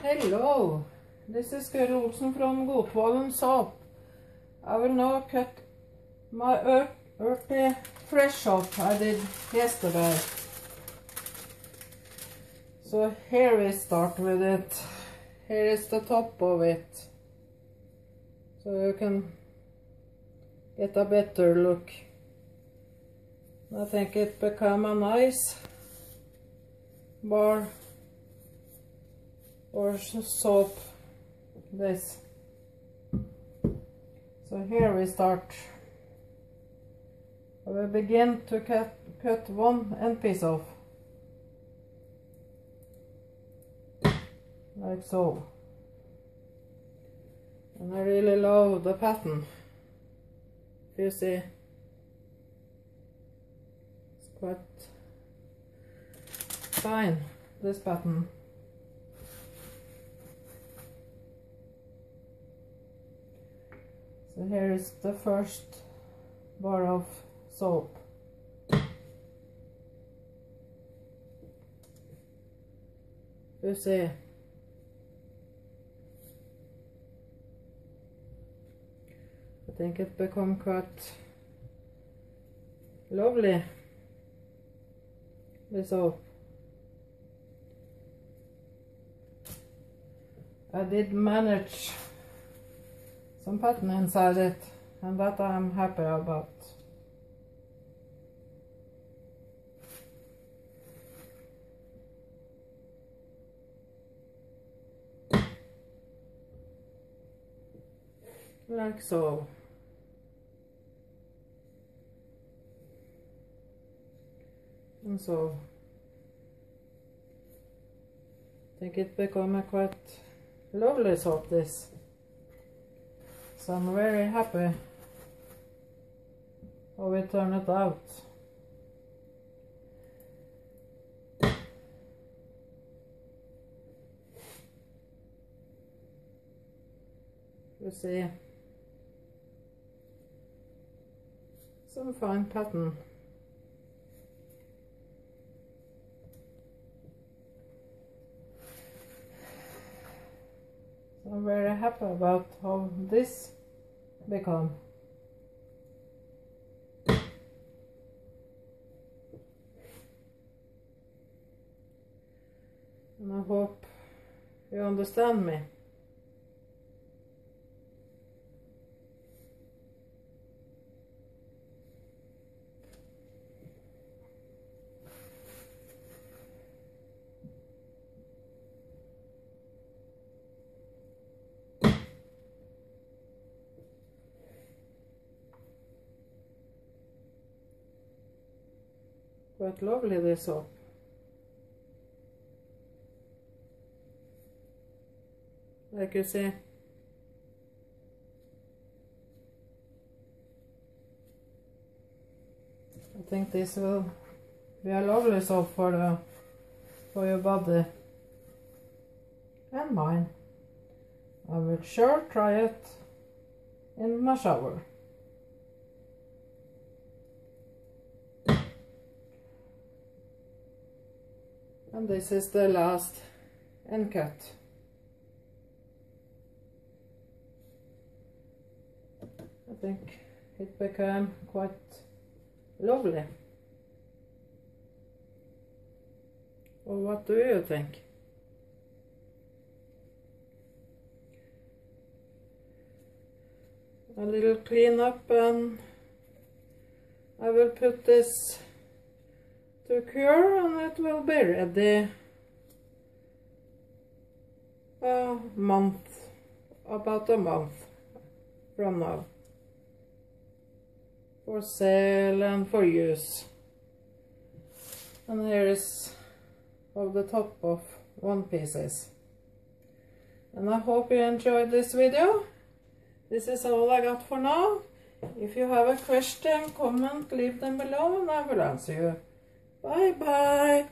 Hello, this is Guri Olsen from Godtvollen soap. I will now cut my earthy fresh soap I did yesterday. So here we start with it. Here is the top of it. So you can get a better look. I think it become a nice bar or soap, this. So here we start. I will begin to cut one end piece off, like so. And I really love the pattern. If you see, it's quite fine, this pattern. So here is the first bar of soap. You see, I think it become quite lovely, the soap. I did manage some pattern inside it, and that I'm happy about. Like so. And so. I think it become a quite lovely soap, this. So I'm very happy how we turn it out. You see some fine pattern. So I'm very happy about how this become. And I hope you understand me. Quite lovely, this soap. Like you see. I think this will be a lovely soap for your body and mine. I will sure try it in my shower. And this is the last end cut. I think it became quite lovely. Or what do you think? A little clean up, and I will put this to cure, and it will be ready about a month from now, for sale and for use. And here is how the top of one piece is. And I hope you enjoyed this video. This is all I got for now. If you have a question, comment, leave them below, and I will answer you. Bye bye.